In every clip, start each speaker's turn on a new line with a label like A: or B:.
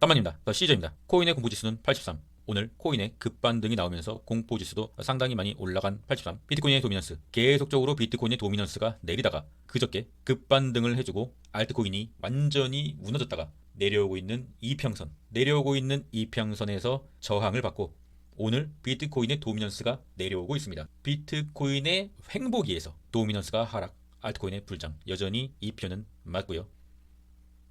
A: 땀만입니다. 더 시저입니다. 코인의 공포지수는 83. 오늘 코인의 급반등이 나오면서 공포지수도 상당히 많이 올라간 83. 비트코인의 도미넌스. 계속적으로 비트코인의 도미넌스가 내리다가 그저께 급반등을 해주고 알트코인이 완전히 무너졌다가 내려오고 있는 이평선. 내려오고 있는 이평선에서 저항을 받고 오늘 비트코인의 도미넌스가 내려오고 있습니다. 비트코인의 횡보기에서 도미넌스가 하락, 알트코인의 불장. 여전히 이 표는 맞고요.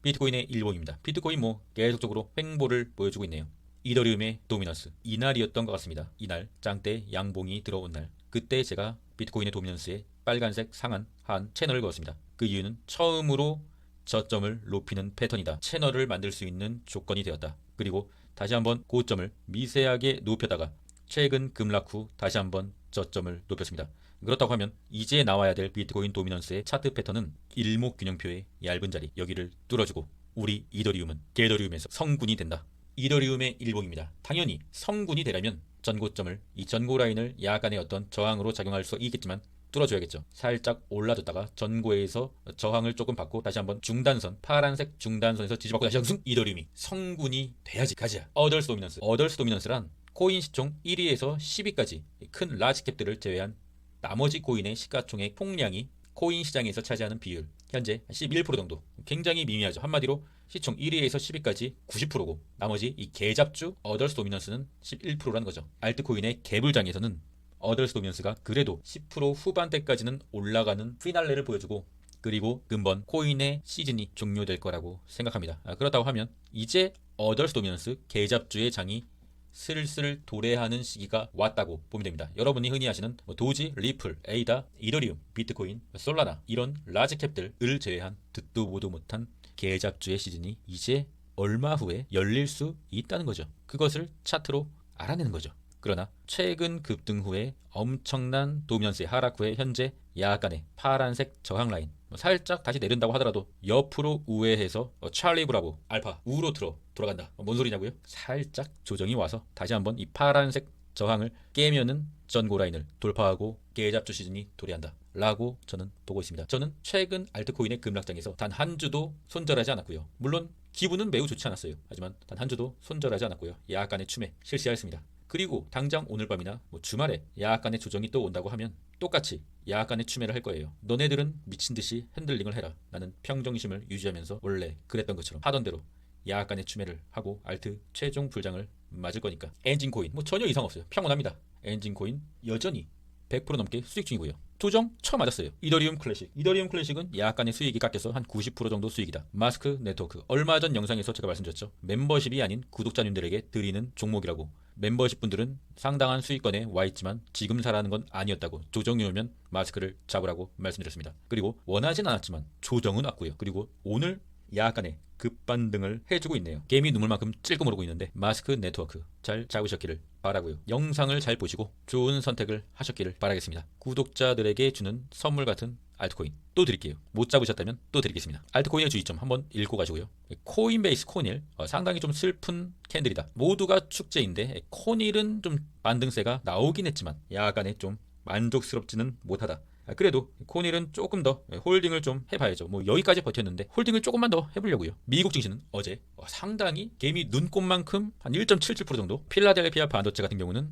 A: 비트코인의 일봉입니다. 비트코인 계속적으로 횡보를 보여주고 있네요. 이더리움의 도미넌스. 이날이었던 것 같습니다. 이날 짱대 양봉이 들어온 날. 그때 제가 비트코인의 도미넌스에 빨간색 상한 한 채널을 그었습니다. 그 이유는 처음으로 저점을 높이는 패턴이다. 채널을 만들 수 있는 조건이 되었다. 그리고 다시 한번 고점을 미세하게 높였다가 최근 급락 후 다시 한번 저점을 높였습니다. 그렇다고 하면 이제 나와야 될 비트코인 도미넌스의 차트 패턴은 일목균형표의 얇은 자리 여기를 뚫어주고 우리 이더리움은 게더리움에서 성군이 된다. 이더리움의 일봉입니다. 당연히 성군이 되려면 전고점을 이 전고 라인을 약간의 어떤 저항으로 작용할 수 있겠지만 뚫어줘야겠죠. 살짝 올라줬다가 전고에서 저항을 조금 받고 다시 한번 중단선 파란색 중단선에서 뒤집어고 다시 항승. 이더리움이 성군이 돼야지 가자. 어덜스 도미넌스. 어덜스 도미넌스란 코인 시총 1위에서 10위까지 큰 라지캡들을 제외한 나머지 코인의 시가총액 총량이 코인 시장에서 차지하는 비율 현재 11% 정도. 굉장히 미미하죠. 한마디로 시총 1위에서 10위까지 90%고 나머지 이 개잡주 어덜스 도미넌스는 11%라는 거죠. 알트코인의 개불장에서는 어덜스 도미넌스가 그래도 10% 후반대까지는 올라가는 피날레를 보여주고 그리고 근본 코인의 시즌이 종료될 거라고 생각합니다. 그렇다고 하면 이제 어덜스 도미넌스 개잡주의 장이 슬슬 도래하는 시기가 왔다고 보면 됩니다. 여러분이 흔히 아시는 도지, 리플, 에이다, 이더리움, 비트코인, 솔라나 이런 라지캡들을 제외한 듣도 보도 못한 개잡주의 시즌이 이제 얼마 후에 열릴 수 있다는 거죠. 그것을 차트로 알아내는 거죠. 그러나 최근 급등 후에 엄청난 도미넌스의 하락 후에 현재 약간의 파란색 저항 라인 살짝 다시 내린다고 하더라도 옆으로 우회해서 찰리 브라보 알파 우로 돌아간다. 뭔 소리냐고요? 살짝 조정이 와서 다시 한번 이 파란색 저항을 깨면은 전고 라인을 돌파하고 개잡주 시즌이 도래한다 라고 저는 보고 있습니다. 저는 최근 알트코인의 급락장에서 단 한 주도 손절하지 않았고요. 물론 기분은 매우 좋지 않았어요. 하지만 단 한 주도 손절하지 않았고요. 약간의 추매 실시하였습니다. 그리고 당장 오늘 밤이나 주말에 약간의 조정이 또 온다고 하면 똑같이 약간의 추매를 할 거예요. 너네들은 미친듯이 핸들링을 해라. 나는 평정심을 유지하면서 원래 그랬던 것처럼 하던 대로 약간의 추매를 하고 알트 최종 불장을 맞을 거니까. 엔진코인 전혀 이상 없어요. 평온합니다. 엔진코인 여전히 100% 넘게 수익 중이고요. 조정 처음 맞았어요. 이더리움 클래식. 이더리움 클래식은 약간의 수익이 깎여서 한 90% 정도 수익이다. 마스크 네트워크. 얼마 전 영상에서 제가 말씀드렸죠. 멤버십이 아닌 구독자님들에게 드리는 종목이라고. 멤버십 분들은 상당한 수익권에 와 있지만 지금 사라는 건 아니었다고. 조정이 오면 마스크를 잡으라고 말씀드렸습니다. 그리고 원하진 않았지만 조정은 왔고요. 그리고 오늘 약간의 급반등을 해주고 있네요. 개미 눈물만큼 찔끔 오르고 있는데 마스크 네트워크 잘 잡으셨기를 바라고요. 영상을 잘 보시고 좋은 선택을 하셨기를 바라겠습니다. 구독자들에게 주는 선물 같은 알트코인 또 드릴게요. 못 잡으셨다면 또 드리겠습니다. 알트코인의 주의점 한번 읽고 가시고요. 코인베이스 코닐 상당히 좀 슬픈 캔들이다. 모두가 축제인데 코닐은 좀 반등세가 나오긴 했지만 약간의 좀 만족스럽지는 못하다. 그래도 코닐은 조금 더 홀딩을 좀 해봐야죠. 여기까지 버텼는데 홀딩을 조금만 더 해보려고요. 미국 증시는 어제 상당히 개미 눈곱만큼 한 1.77% 정도. 필라델피아 반도체 같은 경우는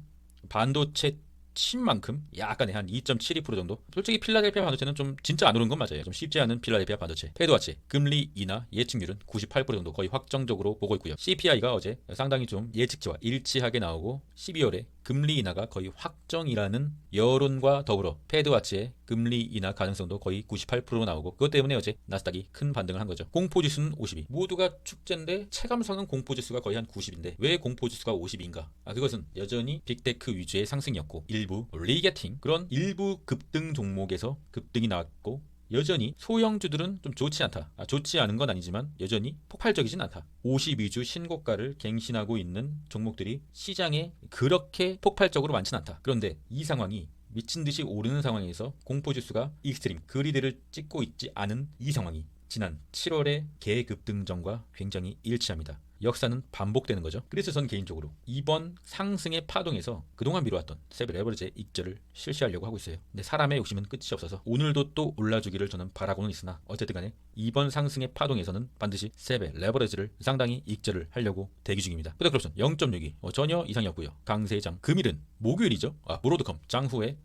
A: 반도체 칩만큼 약간의 한 2.72% 정도. 솔직히 필라델피아 반도체는 좀 진짜 안 오른 건 맞아요. 좀 쉽지 않은 필라델피아 반도체. 페드와치 금리 인하 예측률은 98% 정도 거의 확정적으로 보고 있고요. CPI가 어제 상당히 좀 예측치와 일치하게 나오고 12월에 금리 인하가 거의 확정이라는 여론과 더불어 페드와치의 금리 인하 가능성도 거의 98% 나오고 그것 때문에 어제 나스닥이 큰 반등을 한 거죠. 공포지수는 52. 모두가 축제인데 체감상은 공포지수가 거의 한 90인데 왜 공포지수가 50인가? 그것은 여전히 빅테크 위주의 상승이었고 일부 리게팅 그런 일부 급등 종목에서 급등이 나왔고 여전히 소형주들은 좀 좋지 않다. 좋지 않은 건 아니지만 여전히 폭발적이진 않다. 52주 신고가를 갱신하고 있는 종목들이 시장에 그렇게 폭발적으로 많진 않다. 그런데 이 상황이 미친듯이 오르는 상황에서 공포지수가 익스트림 그리드를 찍고 있지 않은 이 상황이 지난 7월의 개급등전과 굉장히 일치합니다. 역사는 반복되는 거죠. 그래서 저는 개인적으로 이번 상승의 파동에서 그동안 미뤄왔던 세배 레버리지의 익절을 실시하려고 하고 있어요. 근데 사람의 욕심은 끝이 없어서 오늘도 또 올라주기를 저는 바라고는 있으나 어쨌든 간에 이번 상승의 파동에서는 반드시 세배 레버리지를 상당히 익절을 하려고 대기 중입니다. 푸드크롭션 0.62 전혀 이상이 없고요. 강세장 금일은 목요일이죠. 브로드컴 장후에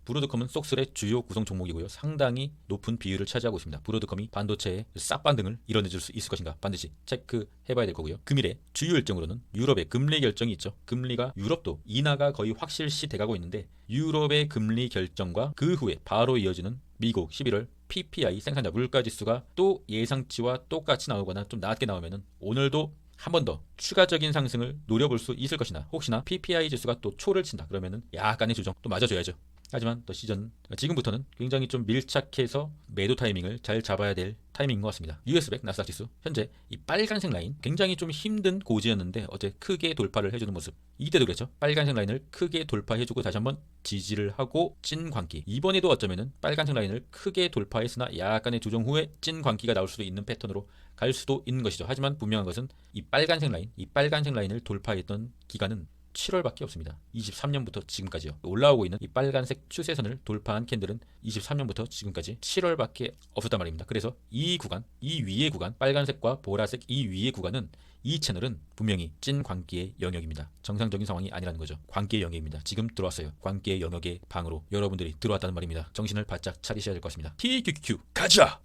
A: 브로드컴은 속슬의 주요 구성 종목이고요. 상당히 높은 비율을 차지하고 있습니다. 브로드컴이 반도체의 싹 반등을 이뤄내줄 수 있을 것인가 반드시 체크해봐야 될 거고요. 금일의 주요 일정으로는 유럽의 금리 결정이 있죠. 금리가 유럽도 인하가 거의 확실시 돼가고 있는데 유럽의 금리 결정과 그 후에 바로 이어지는 미국 11월 PPI 생산자 물가지수가 또 예상치와 똑같이 나오거나 좀 낮게 나오면은 오늘도 한 번 더 추가적인 상승을 노려볼 수 있을 것이나 혹시나 PPI 지수가 또 초를 친다 그러면은 약간의 조정 또 맞아줘야죠. 하지만 또 시즌 지금부터는 굉장히 좀 밀착해서 매도 타이밍을 잘 잡아야 될 타이밍인 것 같습니다. US100 나스닥 지수 현재 이 빨간색 라인 굉장히 좀 힘든 고지였는데 어제 크게 돌파를 해주는 모습. 이때도 그랬죠. 빨간색 라인을 크게 돌파해주고 다시 한번 지지를 하고 찐 광기. 이번에도 어쩌면은 빨간색 라인을 크게 돌파했으나 약간의 조정 후에 찐 광기가 나올 수도 있는 패턴으로 갈 수도 있는 것이죠. 하지만 분명한 것은 이 빨간색 라인을 돌파했던 기간은 7월밖에 없습니다. 23년부터 지금까지요. 올라오고 있는 이 빨간색 추세선을 돌파한 캔들은 23년부터 지금까지 7월밖에 없었단 말입니다. 그래서 이 구간, 이 위의 구간, 빨간색과 보라색 이 위의 구간은 이 채널은 분명히 찐 광기의 영역입니다. 정상적인 상황이 아니라는 거죠. 광기의 영역입니다. 지금 들어왔어요. 광기의 영역의 방으로 여러분들이 들어왔다는 말입니다. 정신을 바짝 차리셔야 될 것 같습니다. TQQQ 가자!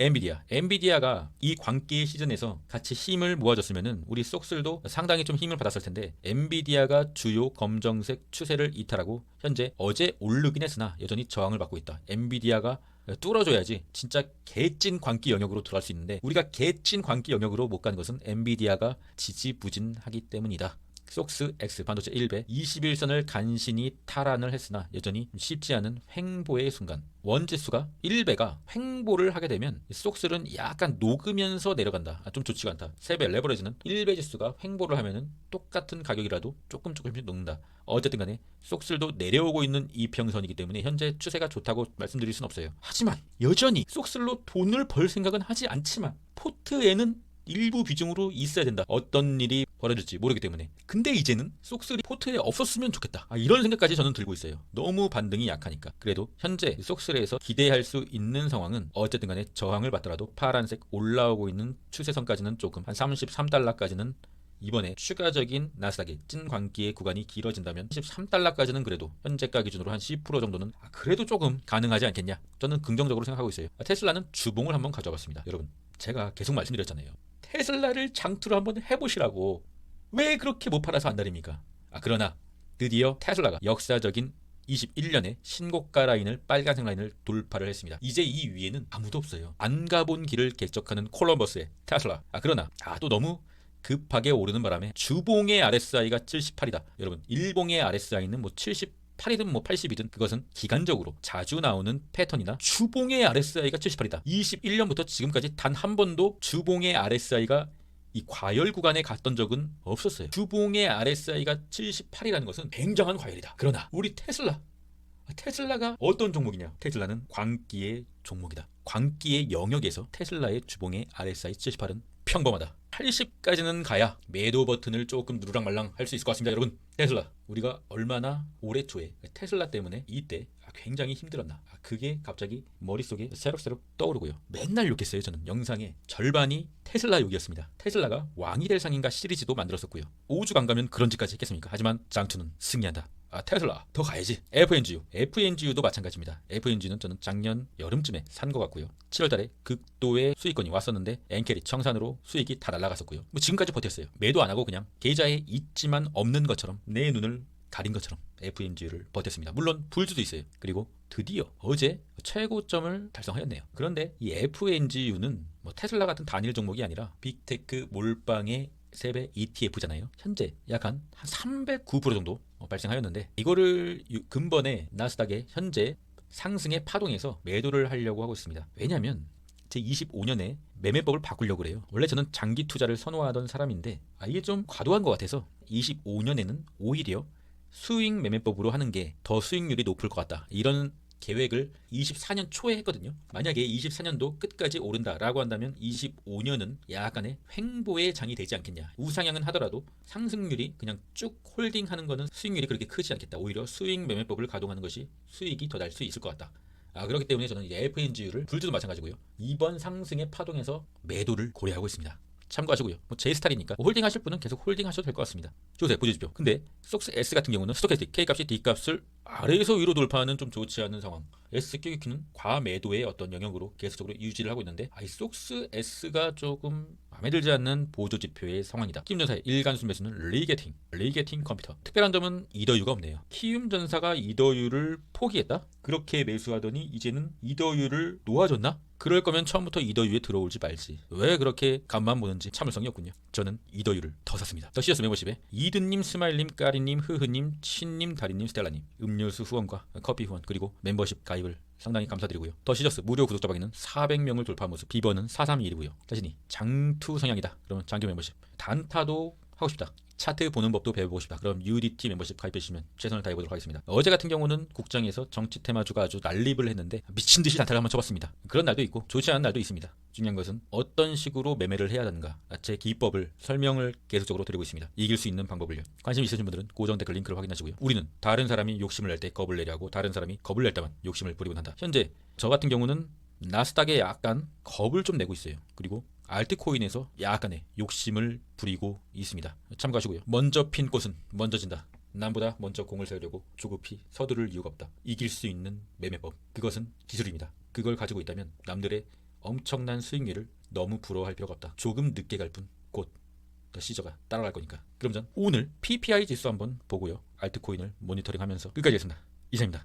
A: 엔비디아가 이 광기의 시즌에서 같이 힘을 모아줬으면은 우리 쏙슬도 상당히 좀 힘을 받았을 텐데 엔비디아가 주요 검정색 추세를 이탈하고 현재 어제 오르긴 했으나 여전히 저항을 받고 있다. 엔비디아가 뚫어줘야지 진짜 개찐 광기 영역으로 들어갈 수 있는데 우리가 개찐 광기 영역으로 못 간 것은 엔비디아가 지지부진하기 때문이다. 속스 X 반도체 1배 21선을 간신히 탈환을 했으나 여전히 쉽지 않은 횡보의 순간. 원지수가 1배가 횡보를 하게 되면 속슬은 약간 녹으면서 내려간다. 좀 좋지가 않다. 3배 레버리지는 1배 지수가 횡보를 하면은 똑같은 가격이라도 조금씩 녹는다. 어쨌든 간에 속슬도 내려오고 있는 이평선이기 때문에 현재 추세가 좋다고 말씀드릴 수는 없어요. 하지만 여전히 속슬로 돈을 벌 생각은 하지 않지만 포트에는 일부 비중으로 있어야 된다. 어떤 일이 벌어질지 모르기 때문에. 근데 이제는 속슬이 포트에 없었으면 좋겠다. 이런 생각까지 저는 들고 있어요. 너무 반등이 약하니까. 그래도 현재 속슬에서 기대할 수 있는 상황은 어쨌든 간에 저항을 받더라도 파란색 올라오고 있는 추세선까지는 조금 한 33달러까지는 이번에 추가적인 나스닥의 찐 광기의 구간이 길어진다면 13달러까지는 그래도 현재가 기준으로 한 10% 정도는 그래도 조금 가능하지 않겠냐. 저는 긍정적으로 생각하고 있어요. 테슬라는 주봉을 한번 가져와봤습니다. 여러분 제가 계속 말씀드렸잖아요. 테슬라를 장투를 한번 해보시라고. 왜 그렇게 못 팔아서 안달입니까? 그러나 드디어 테슬라가 역사적인 21년에 신고가 라인을 빨간색 라인을 돌파를 했습니다. 이제 이 위에는 아무도 없어요. 안 가본 길을 개척하는 콜럼버스의 테슬라. 그러나 또 너무 급하게 오르는 바람에 주봉의 RSI가 78이다. 여러분 일봉의 RSI는 뭐 78이든 뭐 80이든 그것은 기간적으로 자주 나오는 패턴이나 주봉의 RSI가 78이다. 21년부터 지금까지 단 한 번도 주봉의 RSI가 이 과열 구간에 갔던 적은 없었어요. 주봉의 RSI가 78이라는 것은 굉장한 과열이다. 그러나 우리 테슬라가 어떤 종목이냐? 테슬라는 광기의 종목이다. 광기의 영역에서 테슬라의 주봉의 RSI 78은 평범하다. 80까지는 가야 매도 버튼을 조금 누르락말랑 할 수 있을 것 같습니다. 여러분 테슬라 우리가 얼마나 올해 초에 테슬라 때문에 이때 굉장히 힘들었나. 그게 갑자기 머릿속에 새록새록 떠오르고요. 맨날 욕했어요. 저는 영상의 절반이 테슬라 욕이었습니다. 테슬라가 왕이 될 상인가 시리즈도 만들었었고요. 5주 안 가면 그런 짓까지 했겠습니까? 하지만 장투는 승리한다. 테슬라 더 가야지. FNGU도 마찬가지입니다. FNG는 저는 작년 여름쯤에 산 것 같고요. 7월달에 극도의 수익권이 왔었는데 엔캐리 청산으로 수익이 다 날아갔었고요. 지금까지 버텼어요. 매도 안 하고 그냥 계좌에 있지만 없는 것처럼 내 눈을 가린 것처럼 FNG를 버텼습니다. 물론 불주도 있어요. 그리고 드디어 어제 최고점을 달성하였네요. 그런데 이 FNGU는 테슬라 같은 단일 종목이 아니라 빅테크 몰빵의 3배 ETF잖아요. 현재 약 한 309% 정도 발생하였는데 이거를 근본에 나스닥의 현재 상승의 파동에서 매도를 하려고 하고 있습니다. 왜냐하면 제 25년에 매매법을 바꾸려고 그래요. 원래 저는 장기 투자를 선호하던 사람인데 이게 좀 과도한 것 같아서 25년에는 오히려 수익 매매법으로 하는 게 더 수익률이 높을 것 같다. 이런 계획을 24년 초에 했거든요. 만약에 24년도 끝까지 오른다라고 한다면 25년은 약간의 횡보의 장이 되지 않겠냐. 우상향은 하더라도 상승률이 그냥 쭉 홀딩하는 거는 수익률이 그렇게 크지 않겠다. 오히려 수익 매매법을 가동하는 것이 수익이 더 날 수 있을 것 같다. 그렇기 때문에 저는 이 FNGU를 불주도 마찬가지고요. 이번 상승의 파동에서 매도를 고려하고 있습니다. 참고하시고요. 제 스타일이니까 홀딩 하실 분은 계속 홀딩 하셔도 될 것 같습니다. 좋으세요. 보여주십시오. 근데 속스 S 같은 경우는 스토캐스틱 K값이 D값을 아래에서 위로 돌파하는 좀 좋지 않은 상황. SQQ는 과매도의 어떤 영역으로 계속적으로 유지를 하고 있는데 이 속스 S가 조금 마음에 들지 않는 보조 지표의 상황이다. 키움전사의 일간순 매수는 리게팅 컴퓨터. 특별한 점은 이더유가 없네요. 키움전사가 이더유를 포기했다? 그렇게 매수하더니 이제는 이더유를 놓아줬나? 그럴 거면 처음부터 이더유에 들어올지 말지. 왜 그렇게 간만 보는지 참을성이 없군요. 저는 이더유를 더 샀습니다. 더 CS 멤버십에 이든님, 스마일님, 까리님, 흐흐님, 친님, 다리님, 스텔라님 음료수 후원과 커피 후원 그리고 멤버십 가입을 상당히 감사드리고요. 더 시저스 무료 구독자 방에는 400명을 돌파한 모습. 비번은 431이고요. 자신이 장투 성향이다. 그러면 장교 멤버십. 단타도 하고 싶다. 차트 보는 법도 배워보고 싶다. 그럼 UDT 멤버십 가입해주시면 최선을 다해보도록 하겠습니다. 어제 같은 경우는 국장에서 정치 테마주가 아주 난립을 했는데 미친듯이 단타를 한번 쳐봤습니다. 그런 날도 있고 좋지 않은 날도 있습니다. 중요한 것은 어떤 식으로 매매를 해야 하는가 제 기법을 설명을 계속적으로 드리고 있습니다. 이길 수 있는 방법을요. 관심 있으신 분들은 고정 댓글 링크를 확인하시고요. 우리는 다른 사람이 욕심을 낼 때 겁을 내려 하고 다른 사람이 겁을 낼 때만 욕심을 부리곤 한다. 현재 저 같은 경우는 나스닥에 약간 겁을 좀 내고 있어요. 그리고 알트코인에서 약간의 욕심을 부리고 있습니다. 참고하시고요. 먼저 핀 꽃은 먼저 진다. 남보다 먼저 공을 세우려고 조급히 서두를 이유가 없다. 이길 수 있는 매매법. 그것은 기술입니다. 그걸 가지고 있다면 남들의 엄청난 수익률을 너무 부러워할 필요가 없다. 조금 늦게 갈 뿐 곧 더 시저가 따라갈 거니까. 그럼 전 오늘 PPI 지수 한번 보고요. 알트코인을 모니터링하면서 끝까지 했습니다. 이상입니다.